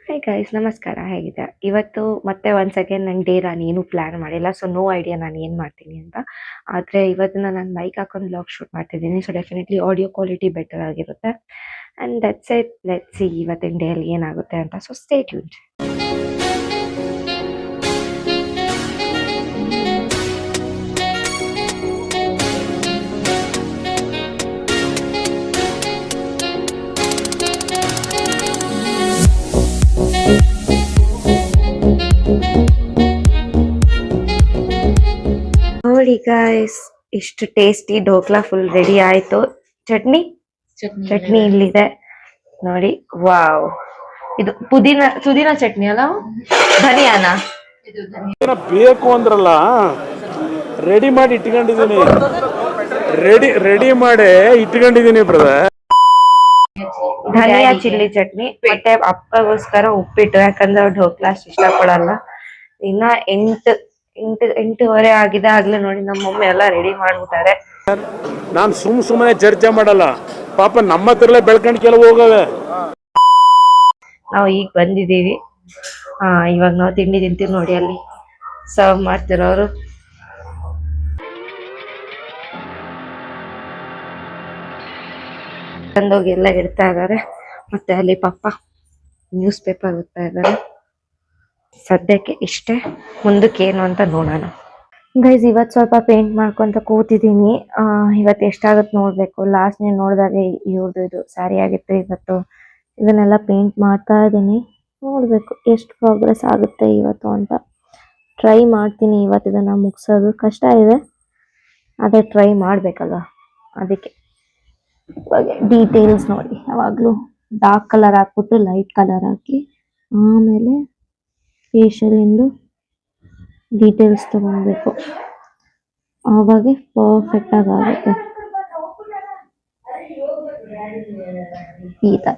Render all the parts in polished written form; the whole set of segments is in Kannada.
ಹಾಯ್ ಗೈಸ್ ನಮಸ್ಕಾರ ಹೇಗಿದೆ ಇವತ್ತು ಮತ್ತೆ ಒನ್ಸ್ ಅಗೇನ್ ನನ್ನ ಡೇ ನಾನು ಏನು ಪ್ಲಾನ್ ಮಾಡಿಲ್ಲ ಸೊ ನೋ ಐಡಿಯಾ ನಾನು ಏನು ಮಾಡ್ತೀನಿ ಅಂತ ಆದರೆ ಇವತ್ತು ನಾನು ಮೈಕ್ ಹಾಕೊಂಡು ಬ್ಲಾಗ್ ಶೂಟ್ ಮಾಡ್ತಿದ್ದೀನಿ so definitely audio quality better ಆಗಿರುತ್ತೆ and that's it let's see ಇವತ್ತಿನ ಡೇಯಲ್ಲಿ ಏನಾಗುತ್ತೆ ಅಂತ ಸೊ ಸ್ಟೇ ಟ್ಯೂನ್ಡ್. ನೋಡಿ ಗಾಯ್ಸ್ ಇಷ್ಟು ಟೇಸ್ಟಿ ಢೋಕ್ಲಾ ಫುಲ್ ರೆಡಿ ಆಯ್ತು. ಚಟ್ನಿ ಚಟ್ನಿ ಇಲ್ಲಿದೆ ನೋಡಿ. ವಾವ್, ಇದು ಪುದೀನ ಚಟ್ನಿ ಅಲ್ಲ, ಧನಿಯಾನ ಬೇಕು ಅಂದ್ರಲ್ಲ, ರೆಡಿ ಮಾಡಿ ಇಟ್ಕೊಂಡಿದ್ದೀನಿ. ರೆಡಿ ಮಾಡಿ ಇಟ್ಕೊಂಡಿದ್ದೀನಿ ಬ್ರದರ್. ಧನಿಯಾ ಚಿಲ್ಲಿ ಚಟ್ನಿ ಮತ್ತೆ ಅಪ್ಪಗೋಸ್ಕರ ಉಪ್ಪಿಟ್ಟು, ಯಾಕಂದ್ರೆ ಅವ್ರು ಢೋಕ್ಲಾ ಅಷ್ಟು ಇಷ್ಟಪಡಲ್ಲ. ಇನ್ನ ಎಂಟೂವರೆ ಆಗಿದೆ. ಆಗ್ಲೇ ನೋಡಿ ನಮ್ಮ ಮಮ್ಮಿ ಎಲ್ಲ ರೆಡಿ ಮಾಡ್ಬಿಟ್ಟಾರೆ. ನಾನು ಸುಮ್ಮನೆ ಚರ್ಚೆ ಮಾಡಲ್ಲ, ಪಾಪ ನಮ್ಮ ಹತ್ರಲ್ಲೇ ಬೆಳ್ಕೊಂಡು ಕೆಲವು ಹೋಗವೆ. ನಾವು ಈಗ ಬಂದಿದ್ದೀವಿ. ಇವಾಗ ನಾವು ತಿಂಡಿ ತಿಂತೀವಿ ನೋಡಿ, ಅಲ್ಲಿ ಸರ್ವ್ ಮಾಡ್ತಿರೋರು. ತಂದೋಗಿ ಎಲ್ಲ ಇಡ್ತಾ ಇದ್ದಾರೆ. ಮತ್ತೆ ಅಲ್ಲಿ ಪಾಪ ನ್ಯೂಸ್ ಪೇಪರ್ ಓದ್ತಾ ಇದ್ದಾರೆ. ಸದ್ಯಕ್ಕೆ ಇಷ್ಟೇ, ಮುಂದಕ್ಕೆ ಏನು ಅಂತ ನೋಡೋಣ. ಗೈಸ್ ಇವತ್ತು ಸ್ವಲ್ಪ ಪೇಂಟ್ ಮಾಡ್ಕೊಂತ ಕೂತಿದ್ದೀನಿ. ಇವತ್ತು ಎಷ್ಟಾಗುತ್ತೆ ನೋಡ್ಬೇಕು. ಲಾಸ್ಟ್ ನೀವು ನೋಡಿದಾಗ ಇವ್ರದ್ದು ಇದು ಸ್ಯಾರಿ ಆಗಿತ್ತು. ಇವತ್ತು ಇದನ್ನೆಲ್ಲ ಪೇಂಟ್ ಮಾಡ್ತಾ ಇದ್ದೀನಿ. ನೋಡ್ಬೇಕು ಎಷ್ಟು ಪ್ರೋಗ್ರೆಸ್ ಆಗುತ್ತೆ ಇವತ್ತು ಅಂತ. ಟ್ರೈ ಮಾಡ್ತೀನಿ ಇವತ್ತು ಇದನ್ನ ಮುಗಿಸೋದು. ಕಷ್ಟ ಇದೆ, ಅದೇ ಟ್ರೈ ಮಾಡ್ಬೇಕಲ್ವ, ಅದಕ್ಕೆ. ಇವಾಗ ಡೀಟೇಲ್ಸ್ ನೋಡಿ, ಯಾವಾಗಲೂ ಡಾರ್ಕ್ ಕಲರ್ ಹಾಕ್ಬಿಟ್ಟು ಲೈಟ್ ಕಲರ್ ಹಾಕಿ ಆಮೇಲೆ ಫೇಶಿಯಲ್ ಇಂದು ಡೀಟೇಲ್ಸ್ ತಗೊಳ್ಬೇಕು. ಆವಾಗ ಪರ್ಫೆಕ್ಟ್ ಆಗುತ್ತೆ. ಈ ತರ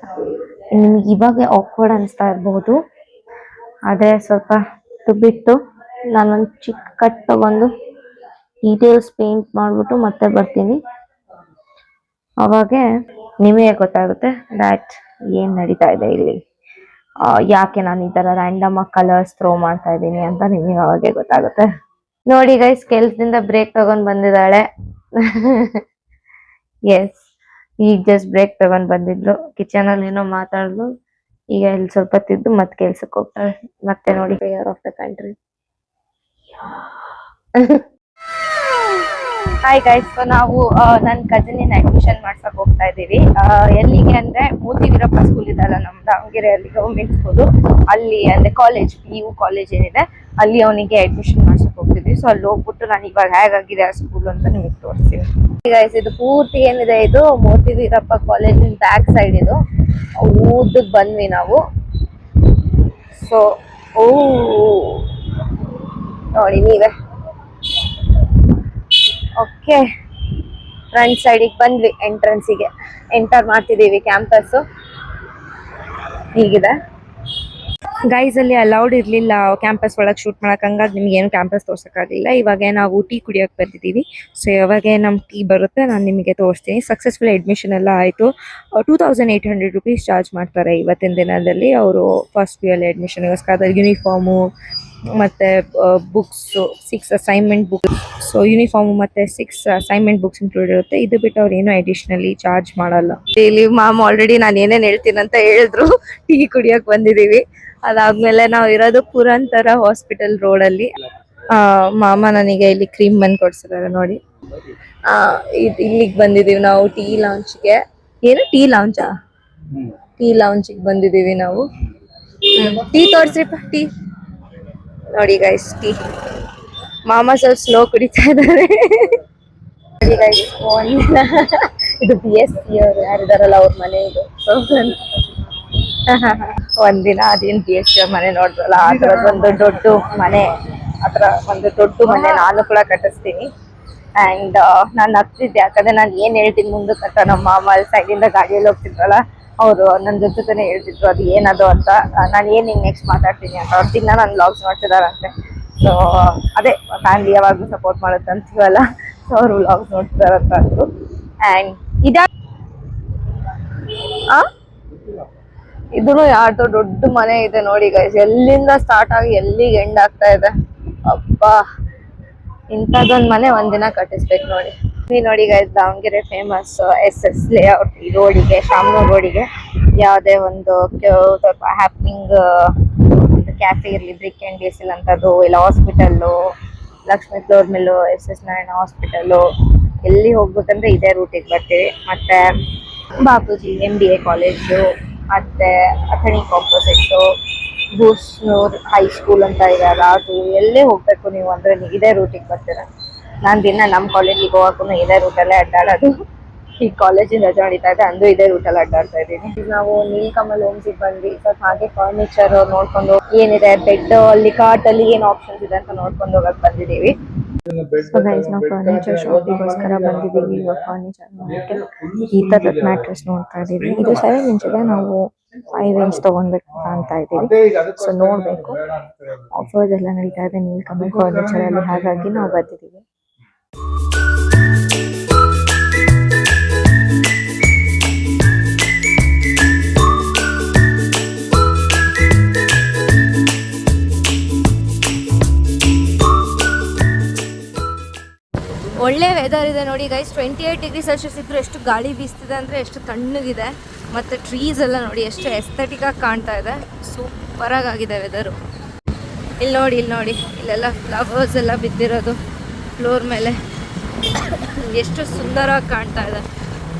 ನಿಮ್ಗೆ ಇವಾಗ ಆಕ್ವರ್ಡ್ ಅನಿಸ್ತಾ ಇರಬಹುದು, ಅದೇ ಸ್ವಲ್ಪ ಬಿಟ್ಟು ನಾನೊಂದು ಚಿಕ್ಕ ಕಟ್ ತಗೊಂಡು ಡೀಟೇಲ್ಸ್ ಪೇಂಟ್ ಮಾಡ್ಬಿಟ್ಟು ಮತ್ತೆ ಬರ್ತೀನಿ. ಅವಾಗ ನಿಮಗೆ ಗೊತ್ತಾಗುತ್ತೆ ದ್ಯಾಟ್ ಏನ್ ನಡೀತಾ ಇದೆ ಇಲ್ಲಿ, ಯಾಕೆ ನಾನು ಈ ತರ ರ್ಯಾಂಡಮ್ ಆಗಿ ಕಲರ್ಸ್ ಥ್ರೋ ಮಾಡ್ತಾ ಇದ್ದೀನಿ ಅಂತ ನಿಮಗೆ ಅವಾಗೆ ಗೊತ್ತಾಗುತ್ತೆ. ನೋಡಿ ಗೈಸ್, ಕೆಲ್ಸದಿಂದ ಬ್ರೇಕ್ ತಗೊಂಡ್ ಬಂದಿದ್ದಾಳೆ. ಎಸ್, ಈಗ ಜಸ್ಟ್ ಬ್ರೇಕ್ ತಗೊಂಡ್ ಬಂದಿದ್ಲು. ಕಿಚನ್ ಅಲ್ಲಿ ಏನೋ ಮಾತಾಡ್ಲು. ಈಗ ಇಲ್ಲಿ ಸ್ವಲ್ಪ ತಿದ್ದು ಮತ್ತೆ ಕೆಲ್ಸಕ್ಕೆ ಹೋಗ್ತಾಳೆ. ಮತ್ತೆ ನೋಡಿ, fair of the country. Hi guys, so ನಾವು ನನ್ನ ಕಸಿನ್ ಅಡ್ಮಿಷನ್ ಮಾಡ್ಸಕ್ ಹೋಗ್ತಾ ಇದ್ದೀವಿ. ಎಲ್ಲಿಗೆ ಅಂದ್ರೆ ಮೂರ್ತಿ ವೀರಪ್ಪ ಸ್ಕೂಲ್ ಇದಲ್ಲ ನಮ್ಮ ದಾವಣಗೆರೆಯಲ್ಲಿ, ಗೌರ್ಮೆಂಟ್ ಸ್ಕೂಲು. ಅಲ್ಲಿ ಅಂದ್ರೆ ಕಾಲೇಜ್, PU ಕಾಲೇಜ್ ಏನಿದೆ ಅಲ್ಲಿ ಅವನಿಗೆ ಅಡ್ಮಿಷನ್ ಮಾಡ್ಸಕ್ ಹೋಗ್ತಿದ್ವಿ. ಸೊ ಅಲ್ಲಿ ಹೋಗ್ಬಿಟ್ಟು ನಾನು ಇವಾಗ ಹೇಗಾಗಿದೆ ಆ ಸ್ಕೂಲ್ ಅಂತ ನಿಮಗೆ ತೋರಿಸ್ತೀನಿ. ಗೈಸ್, ಇದು ಪೂರ್ತಿ ಏನಿದೆ, ಇದು ಮೂರ್ತಿ ವೀರಪ್ಪ ಕಾಲೇಜಿನ ಬ್ಯಾಕ್ ಸೈಡ್. ಇದು ಊದಕ್ ಬಂದ್ವಿ ನಾವು. ಸೊ ನೋಡಿ ನೀವೇ. ಓಕೆ, ಫ್ರಂಟ್ ಸೈಡಿಗೆ ಬಂದ್ವಿ. ಎಂಟ್ರೆನ್ಸಿಗೆ ಎಂಟರ್ ಮಾಡ್ತಿದ್ದೀವಿ. ಕ್ಯಾಂಪಸ್ ಹೀಗಿದೆ. ಗೈಸ್, ಅಲ್ಲಿ ಅಲೌಡ್ ಇರ್ಲಿಲ್ಲ ಕ್ಯಾಂಪಸ್ ಒಳಗೆ ಶೂಟ್ ಮಾಡಕ್, ಹಂಗಾಗಿ ನಿಮ್ಗೆ ಏನು ಕ್ಯಾಂಪಸ್ ತೋರ್ಸಕ್ಕಾಗಲಿಲ್ಲ. ಇವಾಗ ನಾವು ಟೀ ಕುಡಿಯೋಕೆ ಬಂದಿದ್ದೀವಿ. ಸೊ ಯಾವಾಗ ನಮ್ ಟೀ ಬರುತ್ತೆ ನಾನು ನಿಮಗೆ ತೋರಿಸ್ತೀನಿ. ಸಕ್ಸಸ್ಫುಲ್ ಅಡ್ಮಿಷನ್ ಎಲ್ಲ ಆಯಿತು. 2800 rupees ಚಾರ್ಜ್ ಮಾಡ್ತಾರೆ ಇವತ್ತಿನ ದಿನದಲ್ಲಿ ಅವರು. ಫಸ್ಟ್ ಪಿ ಅಲ್ಲಿ ಅಡ್ಮಿಷನ್ಗೋಸ್ಕರ ಯೂನಿಫಾರ್ಮು ಮತ್ತೆ books, 6 assignment book. So uniform ಮತ್ತೆ 6 ಅಸೈನ್ಮೆಂಟ್ ಬುಕ್ಸ್ ಇನ್ಕ್ಲೂಡ್ ಇರುತ್ತೆ. ಇದು ಬಿಟ್ಟು ಅವ್ರು ಏನೋ ಅಡಿಷನಲಿ ಚಾರ್ಜ್ ಮಾಡಲ್ಲ. ಡೈಲಿ ಮಾಮ್ ಆಲ್ರೆಡಿ ನಾನು ಏನೇನ್ ಹೇಳ್ತೀನಿ ಅಂತ ಹೇಳಿದ್ರು. ಟೀ ಕುಡಿಯಕ್ ಬಂದಿದೀವಿ. ಅದಾದ್ಮೇಲೆ ನಾವು ಇರೋದು ಪುರಂತರ ಹಾಸ್ಪಿಟಲ್ ರೋಡ್ ಅಲ್ಲಿ. ಮಾಮ ನನಗೆ ಇಲ್ಲಿ ಕ್ರೀಮ್ ಬಂದ್ ಕೊಡ್ಸಿದ್ದಾರೆ ನೋಡಿ. ಇಲ್ಲಿಗೆ ಬಂದಿದೀವಿ ನಾವು ಟೀ ಲಾಂಚ್ಗೆ. ಏನು ಟೀ ಲಾಂಚಾ? ಟೀ ಲಾಂಚ್ಗೆ ಬಂದಿದೀವಿ ನಾವು. ಟೀ ತೋರ್ಸ್ರಿಪ್ಪ. ಟೀ ನೋಡಿ ಗೈಸ್, ಟೀ ಮಾಮ ಸ್ವಲ್ಪ ಸ್ಲೋ ಕುಡಿತಾ ಇದ್ದಾರೆ. ನೋಡಿ ಗೈಸ್, ಇದು BSc ಅವ್ರು ಯಾರಿದಾರಲ್ಲ ಅವ್ರ ಮನೆ ಇದು. ಒಂದಿನ ಅದೇನ್ BSc ಅವ್ರ ಮನೆ ನೋಡಿದ್ರಲ್ಲ, ಆ ತರದ ಒಂದು ದೊಡ್ಡ ಮನೆ, ಆತರ ಒಂದು ದೊಡ್ಡ ಮನೆ ನಾನು ಕೂಡ ಕಟ್ಟಿಸ್ತೀನಿ. ಅಂಡ್ ನಾನು ಹತ್ತಿದ್ದೆ, ಯಾಕಂದ್ರೆ ನಾನು ಏನ್ ಹೇಳ್ತೀನಿ ಮುಂದಕ್ಕಂತ ನಮ್ಮ ಮಾಮ ಅಲ್ಲಿ ಸೈಡಿಂದ ಗಾಡಿಯಲ್ಲಿ ಹೋಗ್ತಿದ್ರಲ್ಲ, ಅವರು ನನ್ನ ಜೊತೆನೆ ಹೇಳ್ತಿದ್ರು ಅದು ಏನದು ಅಂತ. ನಾನು ಏನ್ ಹಿಂಗ್ ನೆಕ್ಸ್ಟ್ ಮಾತಾಡ್ತೀನಿ ಅಂತ. ಅವ್ರ ದಿನ ನಾನು ವ್ಲಾಗ್ಸ್ ನೋಡ್ತಿದಾರಂತೆ. ಸೊ ಅದೇ ಫ್ಯಾಮಿಲಿ ಯಾವಾಗ್ಲೂ ಸಪೋರ್ಟ್ ಮಾಡುತ್ತೆ ಅಂತೀವಲ್ಲ, ಸೊ ಅವ್ರು ವ್ಲಾಗ್ಸ್ ನೋಡ್ತಿದಾರಂತ ಅಂದ್ರು. ಅಂಡ್ ಇದನ್ನು ಯಾರ್ದೋ ದೊಡ್ಡ ಮನೆ ಇದೆ ನೋಡಿ ಗೈಸ್, ಎಲ್ಲಿಂದ ಸ್ಟಾರ್ಟ್ ಆಗಿ ಎಲ್ಲಿಗೆ ಎಂಡ್ ಆಗ್ತಾ ಇದೆ. ಅಪ್ಪಾ, ಇಂಥದ್ದೊಂದ್ ಮನೆ ಒಂದಿನ ಕಟ್ಟಿಸ್ಬೇಕು ನೋಡಿ. ಈ ನೋಡಿ guys, Davangere famous SS layout ಈ ರೋಡಿಗೆ, ಶಾಮನೂರ್ ರೋಡಿಗೆ ಯಾವುದೇ ಒಂದು ಸ್ವಲ್ಪ ಹ್ಯಾಪ್ನಿಂಗ್ ಕ್ಯಾಫೆ ಇರ್ಲಿ, ಬ್ರಿಕ್ ಅಂಡ್ ಡೀಸೆಲ್ ಅಂತದ್ದು, ಇಲ್ಲ hospital, Lakshmi flour mill, SS Narayana hospital, ಎಲ್ಲಿ ಹೋಗ್ಬೇಕಂದ್ರೆ ಇದೇ ರೂಟಿಗೆ ಬರ್ತೀವಿ. ಮತ್ತೆ ಬಾಪೂಜಿ MBA ಕಾಲೇಜು, ಮತ್ತೆ ಅಥಣಿಕ್ ಆಪೋಸಿಟ್ಟು ಬೂಸ್ನೂರ್ ಹೈಸ್ಕೂಲ್ ಅಂತ ಇದೆಯಲ್ಲ, ಅದು ಎಲ್ಲೇ ಹೋಗ್ಬೇಕು ನೀವು ಅಂದ್ರೆ ಇದೇ ರೂಟಿಗೆ ಬರ್ತೀರ. ನಾನು ದಿನ ನಮ್ಮ ಕಾಲೇಜಿಗೆ ಹೋಗಕ್ಕೂ ಇದೇ ರೂಟಲ್ಲೇ ಅಡ್ಡಾಡೋದು. ಈ ಕಾಲೇಜಿನ ರಜೆ ನಡೀತಾ ಇದೆ, ಅಂದು ಇದೇ ರೂಟಲ್ಲಿ ಅಡ್ಡಾಡ್ತಾ ಇದ್ದೀನಿ. ನಾವು ನೀಲ್ಕಮಲ್ ಹೋಮ್ಸಿಗೆ ಬಂದ್ವಿ. ಸ್ವಲ್ಪ ಹಾಗೆ ಫರ್ನಿಚರ್ ನೋಡ್ಕೊಂಡು ಏನಿದೆ, ಬೆಡ್ ಅಲ್ಲಿ, ಕಾಟ್ ಅಲ್ಲಿ ಏನ್ ಆಪ್ಷನ್ಸ್ ಇದೆ ಅಂತ ನೋಡ್ಕೊಂಡು ಹೋಗಕ್ ಬಂದಿದ್ದೀವಿ. ಸೊ ಗೈಸ್, ನಾವು ಫರ್ನಿಚರ್ ಶಾಪಿಗೋಸ್ಕರ ಬಂದಿದ್ದೀವಿ. ಇವಾಗ ಫರ್ನಿಚರ್ ನೋಡಕ್ಕೆ ಈ ತರದ ಮ್ಯಾಟ್ರೆಸ್ ನೋಡ್ತಾ ಇದ್ದೀವಿ. ಇದು 7 ಇಂಚ್ ಇದೆ, ನಾವು 5 ಇಂಚ್ ತಗೊಳ್ಬೇಕು ಅಂತ ಇದ್ದೀವಿ. ಸೊ ನೋಡ್ಬೇಕು, ಆಫರ್ಸ್ ಎಲ್ಲ ನಡೀತಾ ಇದೆ ನೀಲ್ಕಮಲ್ ಫರ್ನಿಚರ್ ಅಲ್ಲಿ, ಹಾಗಾಗಿ ನಾವು ಬಂದಿದ್ದೀವಿ. ಒಳ್ಳೆ ವೆದರ್ ಇದೆ ನೋಡಿ ಗೈಸ್, 28 ಡಿಗ್ರಿ ಸೆಲ್ಸಿಯಸ್ ಇದ್ರೂ ಎಷ್ಟು ಗಾಳಿ ಬೀಸ್ತಿದೆ ಅಂದರೆ ಎಷ್ಟು ತಣ್ಣಗಿದೆ. ಮತ್ತು ಟ್ರೀಸ್ ಎಲ್ಲ ನೋಡಿ ಎಷ್ಟು ಎಸ್ಥೆಟಿಕ್ ಆಗಿ ಕಾಣ್ತಾ ಇದೆ. ಸೂಪರಾಗಿ ಆಗಿದೆ ವೆದರು. ಇಲ್ಲಿ ನೋಡಿ ಇಲ್ಲೆಲ್ಲ ಫ್ಲವರ್ಸ್ ಎಲ್ಲ ಬಿದ್ದಿರೋದು ಫ್ಲೋರ್ ಮೇಲೆ, ಎಷ್ಟು ಸುಂದರವಾಗಿ ಕಾಣ್ತಾ ಇದೆ.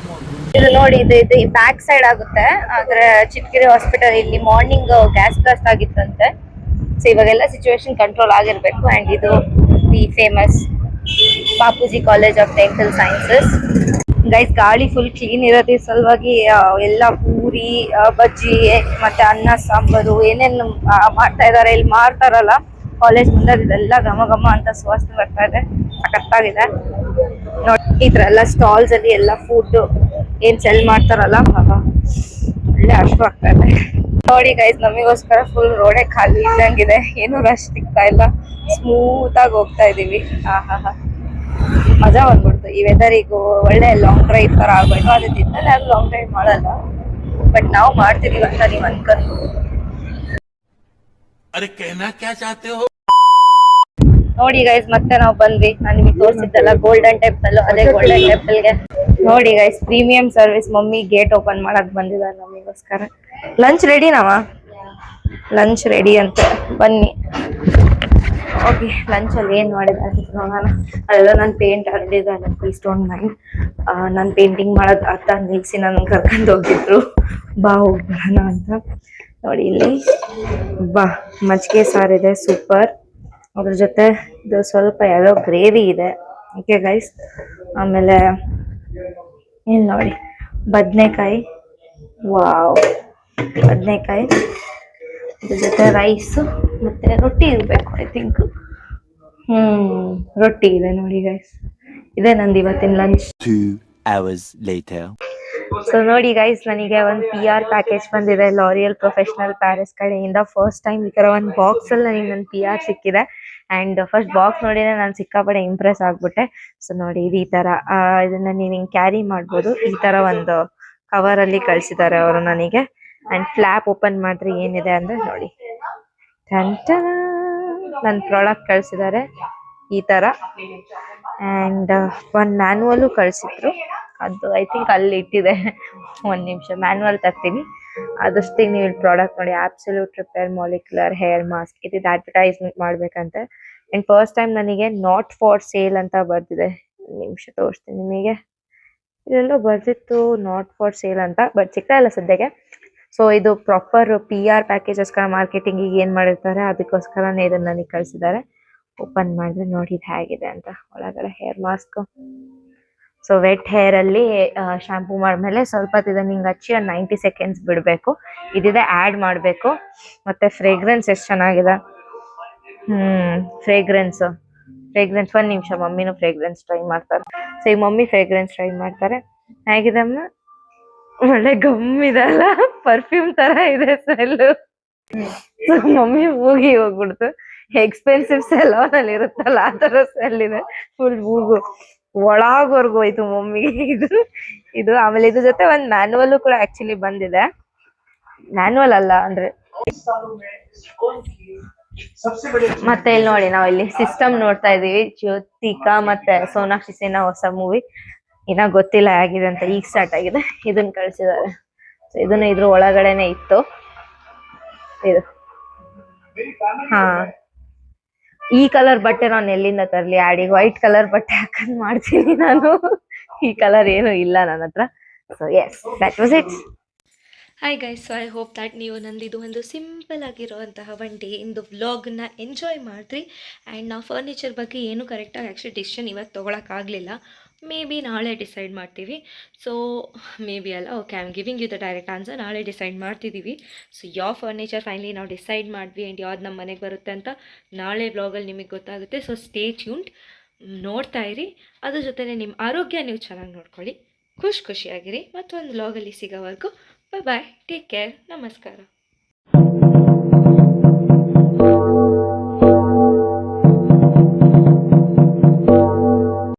ಇದು ನೋಡಿ, ಇದು ಬ್ಯಾಕ್ ಸೈಡ್ ಆಗುತ್ತೆ. ಆದರೆ ಚಿಕ್ಕಗಿರಿ ಹಾಸ್ಪಿಟಲ್ ಇಲ್ಲಿ ಮಾರ್ನಿಂಗ್ ಗ್ಯಾಸ್ ಬ್ಲಾಸ್ಟ್ ಆಗಿತ್ತಂತೆ. ಸೊ ಇವಾಗೆಲ್ಲ ಸಿಚುವೇಶನ್ ಕಂಟ್ರೋಲ್ ಆಗಿರಬೇಕು. ಆ್ಯಂಡ್ ಇದು the famous Bapuji college of dental sciences. Guys, ಗಾಳಿ ಫುಲ್ ಕ್ಲೀನ್ ಇರೋದ್ರ ಸಲುವಾಗಿ ಎಲ್ಲ ಪೂರಿ, ಬಜ್ಜಿ, ಮತ್ತೆ ಅನ್ನ ಸಾಂಬಾರು ಏನೇನು ಮಾಡ್ತಾ ಇದಾರೆ, ಇಲ್ಲಿ ಮಾರ್ತಾರಲ್ಲ ಕಾಲೇಜ್ ಮುಂದೆ, ಇದೆಲ್ಲ ಘಮ ಘಮ ಅಂತ ಸುವಾಸನೆ ಬರ್ತಾ ಇದೆ. ಸಖತ್ತಾಗಿದೆ ನೋಡಿ. ಈ ತರ ಎಲ್ಲ ಸ್ಟಾಲ್ಸ್ ಅಲ್ಲಿ ಎಲ್ಲ ಫುಡ್ ಏನ್ ಸೆಲ್ ಮಾಡ್ತಾರಲ್ಲ, ಒಳ್ಳೆ ಅಷ್ಟು ಆಗ್ತಾ ಇದೆ ನೋಡಿ ಗೈಸ್. ನಮಗೋಸ್ಕರ ಫುಲ್ ರೋಡೇ ಖಾಲಿ ಇದ್ದಂಗಿದೆ, ಏನು ರಶ್ ಸಿಗ್ತಾ ಇಲ್ಲ, ಸ್ಮೂತ್ ಆಗಿ ಹೋಗ್ತಾ ಇದೀವಿ. ಮಜಾ ಬಂದ್ಬಿಡ್ತು ಈ ವೆದರಿಗೂ. ಒಳ್ಳೆ ಲಾಂಗ್ ಡ್ರೈವ್ ತರ ಆಗ್ಬೇಕು. ಅದು ದಿನದಲ್ಲಿ ಯಾರು ಲಾಂಗ್ ಡ್ರೈವ್ ಮಾಡಲ್ಲ, ಬಟ್ ನಾವು ಮಾಡ್ತೀವಿ ಅಂತ ನೀವು ಅನ್ಕೊಂಡು. ನೋಡಿ ಗೈಸ್, ಮತ್ತೆ ನಾವು ಬಂದ್ವಿ. ನಾನು ನಿಮಗೆ ತೋರಿಸಿದ್ದಲ್ಲ ಗೋಲ್ಡನ್ ಟೆಂಪಲ್, ಅದೇ ಗೋಲ್ಡನ್ ಟೆಂಪಲ್ಗೆ ನೋಡಿ guys, premium service. Mummy gate open ಮಾಡಕ್ ಬಂದಿದ್ದಾರೆ ನಮಗೋಸ್ಕರ. ಲಂಚ್ ರೆಡಿನವ? ಲಂಚ್ ರೆಡಿ ಅಂತ, ಬನ್ನಿ ಓಕೆ. ಲಂಚಲ್ಲಿ ಏನು ಮಾಡಿದ್ದಾರೆ ನೋಡೋಣ. ಅದೆಲ್ಲ ನಾನು ಪೇಂಟ್ ಹರಡಿದ್ದಾನೆ, ಪ್ಲೀಸ್ ಡೋಂಟ್ ಮೈಂಡ್. ನಾನು ಪೇಂಟಿಂಗ್ ಮಾಡೋದು ಅರ್ಥ ನಿಲ್ಲಿಸಿ ನನ್ನ ಕರ್ಕೊಂಡು ಹೋಗಿದ್ರು, ಬಾ ಹೋಗ್ಬರೋಣ ಅಂತ. ನೋಡಿ ಇಲ್ಲಿ ಬಾ, ಮಜ್ಜಿಗೆ ಸಾರಿದೆ, ಸೂಪರ್. ಅದ್ರ ಜೊತೆ ಇದು ಸ್ವಲ್ಪ ಯಾವುದೋ ಗ್ರೇವಿ ಇದೆ, ಓಕೆ ಗೈಸ್. ಆಮೇಲೆ ಏನು ನೋಡಿ, ಬದನೆಕಾಯಿ, ವಾವ್, ಬದನೆಕಾಯಿ. ಅದ್ರ ಜೊತೆ ರೈಸು ಮತ್ತೆ ರೊಟ್ಟಿ ಇರಬೇಕು ಐ ಥಿಂಕ್. ರೊಟ್ಟಿ ಇದೆ ನೋಡಿ ಗೈಸ್. ಇದೆ ನಂದು ಇವತ್ತಿನ ಲಂಚ್. 2 hours later. ಸೊ ನೋಡಿ ಗೈಸ್, ನನಗೆ ಒಂದು PR ಪ್ಯಾಕೇಜ್ ಬಂದಿದೆ ಲಾರಿಯಲ್ ಪ್ರೊಫೆಷನಲ್ ಪ್ಯಾರಿಸ್ ಕಡೆಯಿಂದ. ಫಸ್ಟ್ ಟೈಮ್ ಈ ಥರ ಒಂದು ಬಾಕ್ಸಲ್ಲಿ ನನಗೆ ನನ್ನ PR ಸಿಕ್ಕಿದೆ. ಆ್ಯಂಡ್ ಫಸ್ಟ್ ಬಾಕ್ಸ್ ನೋಡಿದ್ರೆ ನಾನು ಸಿಕ್ಕಾಪಟ್ಟೆ ಇಂಪ್ರೆಸ್ ಆಗ್ಬಿಟ್ಟೆ. ಸೊ ನೋಡಿ, ಇದು ಈ ಥರ ಇದನ್ನ ನೀವು ಹಿಂಗೆ ಕ್ಯಾರಿ ಮಾಡ್ಬೋದು. ಈ ಥರ ಒಂದು ಕವರಲ್ಲಿ ಕಳಿಸಿದ್ದಾರೆ ಅವರು ನನಗೆ. ಆ್ಯಂಡ್ ಫ್ಲ್ಯಾಪ್ ಓಪನ್ ಮಾಡಿದ್ರೆ ಏನಿದೆ ಅಂದರೆ ನೋಡಿ, ನನ್ನ ಪ್ರಾಡಕ್ಟ್ ಕಳಿಸಿದ್ದಾರೆ ಈ ಥರ. ಆ್ಯಂಡ್ ಒಂದು ಮ್ಯಾನ್ಯುವಲು ಕಳಿಸಿದ್ರು, ಅದು ಐ ಥಿಂಕ್ ಅಲ್ಲಿ ಇಟ್ಟಿದೆ. ಒಂದು ನಿಮಿಷ ಮ್ಯಾನ್ಯುವಲ್ ತರ್ತೀನಿ. ಅದಷ್ಟೇ ನೀವು ಇಲ್ಲಿ ಪ್ರಾಡಕ್ಟ್ ನೋಡಿ, absolute repair molecular hair mask. ಇದು ಅಡ್ವರ್ಟೈಸ್ಮೆಂಟ್ ಮಾಡಬೇಕಂತೆ. ಆ್ಯಂಡ್ ಫಸ್ಟ್ ಟೈಮ್ ನನಗೆ ನಾಟ್ ಫಾರ್ ಸೇಲ್ ಅಂತ ಬರ್ತಿದೆ. ಒಂದು ನಿಮಿಷ ತೋರಿಸ್ತೀನಿ ನಿಮಗೆ. ಇದೆಲ್ಲೋ ಬರ್ತಿತ್ತು ನಾಟ್ ಫಾರ್ ಸೇಲ್ ಅಂತ, ಬಟ್ ಸಿಗ್ತಾ ಇಲ್ಲ ಸದ್ಯಕ್ಕೆ. ಸೊ ಇದು ಪ್ರಾಪರ್ PR ಪ್ಯಾಕೇಜಸ್ಗಳ ಮಾರ್ಕೆಟಿಂಗಿಗೆ ಏನು ಮಾಡಿರ್ತಾರೆ ಅದಕ್ಕೋಸ್ಕರನೇ ಇದನ್ನು ನನಗೆ ಕಳಿಸಿದ್ದಾರೆ. ಓಪನ್ ಮಾಡಿದ್ರೆ ನೋಡಿ ಇದು ಹೇಗಿದೆ ಅಂತ. ಒಳಗಡೆ ಹೇರ್ ಮಾಸ್ಕ್. ಸೊ ವೆಟ್ ಹೇರಲ್ಲಿ ಶಾಂಪೂ ಮಾಡಿದ್ಮೇಲೆ ಸ್ವಲ್ಪ ಇದನ್ನು ಹಿಂಗೆ ಹಚ್ಚಿ ಒಂದು 90 ಸೆಕೆಂಡ್ಸ್ ಬಿಡಬೇಕು. ಇದಿದೆ ಆ್ಯಡ್ ಮಾಡಬೇಕು. ಮತ್ತು ಫ್ರೇಗ್ರೆನ್ಸ್ ಎಷ್ಟು ಚೆನ್ನಾಗಿದೆ. ಫ್ರೇಗ್ರೆನ್ಸ್ ಒಂದು ನಿಮಿಷ, ಮಮ್ಮಿನೂ ಫ್ರೇಗ್ರೆನ್ಸ್ ಟ್ರೈ ಮಾಡ್ತಾರೆ. ಸೊ ಈ ಮಮ್ಮಿ ಫ್ರೇಗ್ರೆನ್ಸ್ ಟ್ರೈ ಮಾಡ್ತಾರೆ. ಹೇಗಿದೆ ಅಮ್ಮ? ಒಳ್ಳೆ ಗಮ್ ಇದೆ ಅಲ್ಲ, ಪರ್ಫ್ಯೂಮ್ ತರ ಇದೆ ಸ್ಮೆಲ್ಲು. ಮಮ್ಮಿ ಮೂಗಿ ಹೋಗ್ಬಿಡ್ತು. ಎಕ್ಸ್ಪೆನ್ಸಿವ್ ಸೆಲಾನಲ್ಲಿ ಇರುತ್ತಲ್ಲ ಆ ತರ ಸ್ಮೆಲ್ ಇದೆ. ಫುಲ್ ಮೂಗು ಒಳಗವರ್ಗು ಹೋಯ್ತು ಮಮ್ಮಿಗೆ ಇದು. ಆಮೇಲೆ ಇದ್ರ ಜೊತೆ ಒಂದು ಮ್ಯಾನುವಲ್ ಕೂಡ ಆಕ್ಚುಲಿ ಬಂದಿದೆ. ಮ್ಯಾನ್ಯುವಲ್ ಅಲ್ಲ ಅಂದ್ರೆ. ಮತ್ತೆ ಇಲ್ಲಿ ನೋಡಿ ನಾವು ಇಲ್ಲಿ ಸಿಸ್ಟಮ್ ನೋಡ್ತಾ ಇದೀವಿ. ಜ್ಯೋತಿಕಾ ಮತ್ತೆ ಸೋನಾಕ್ಷಿ ಸಿನ್ಹಾ ಹೊಸ ಮೂವಿ ಇನ್ನ ಗೊತ್ತಿಲ್ಲ ಆಗಿದೆ ಅಂತ, ಈಗ ಸ್ಟಾರ್ಟ್ ಆಗಿದೆ. ಇದನ್ನ ಕಳ್ಸಿದ್ದಾರೆ. ಇದನ್ನ ಇದ್ರ ಒಳಗಡೆನೆ ಇತ್ತು ಇದು. ಹಾ, ಈ ಕಲರ್ ಬಟ್ಟೆ ನಾನು ಎಲ್ಲಿಂದ ತರ್ಲಿ? ಆಡಿಗೆ ವೈಟ್ ಕಲರ್ ಬಟ್ಟೆ ಹಾಕೊಂಡ್ ಮಾಡ್ತೀನಿ ನಾನು. ಈ ಕಲರ್ ಏನು ಇಲ್ಲ ನನ್ನ ಹತ್ರ. So yes, that was it. Hi guys, so I hope that ನೀವು ನಂದಿದು ಒಂದು ಸಿಂಪಲ್ ಆಗಿರುವಂತಹ ಒನ್ ಡೇ ಇಂದು ವ್ಲಾಗ್ನ ಎಂಜಾಯ್ ಮಾಡಿದ್ರಿ. ಆ್ಯಂಡ್ ನಾವು ಫರ್ನಿಚರ್ ಬಗ್ಗೆ ಏನು ಕರೆಕ್ಟಾಗಿ ಆ್ಯಕ್ಚುಲಿ ಡಿಸಿಷನ್ ಇವತ್ತು ತೊಗೊಳಕ್ಕಾಗಲಿಲ್ಲ. ಮೇ ಬಿ ನಾಳೆ ಡಿಸೈಡ್ ಮಾಡ್ತೀವಿ. ಸೊ ಮೇ ಬಿ ಅಲ್ಲ, okay, I am giving you the direct answer. ನಾಳೆ ಡಿಸೈಡ್ ಮಾಡ್ತಿದ್ದೀವಿ. ಸೊ ಯಾವ ಫರ್ನಿಚರ್ ಫೈನಲಿ ನಾವು ಡಿಸೈಡ್ ಮಾಡಿದ್ವಿ ಆ್ಯಂಡ್ ಯಾವ್ದು ನಮ್ಮ ಮನೆಗೆ ಬರುತ್ತೆ ಅಂತ ನಾಳೆ ವ್ಲಾಗಲ್ಲಿ ನಿಮಗೆ ಗೊತ್ತಾಗುತ್ತೆ. ಸೊ ಸ್ಟೇ ಟ್ಯೂನ್ಡ್, ನೋಡ್ತಾ ಇರಿ. ಅದ್ರ ಜೊತೆನೇ ನಿಮ್ಮ ಆರೋಗ್ಯ ನೀವು ಚೆನ್ನಾಗಿ ನೋಡ್ಕೊಳ್ಳಿ, ಖುಷಿಯಾಗಿರಿ. ಮತ್ತೊಂದು ವ್ಲಾಗಲ್ಲಿ ಸಿಗೋವರೆಗೂ ಬಾಯ್, ಟೇಕ್ ಕೇರ್, ನಮಸ್ಕಾರ.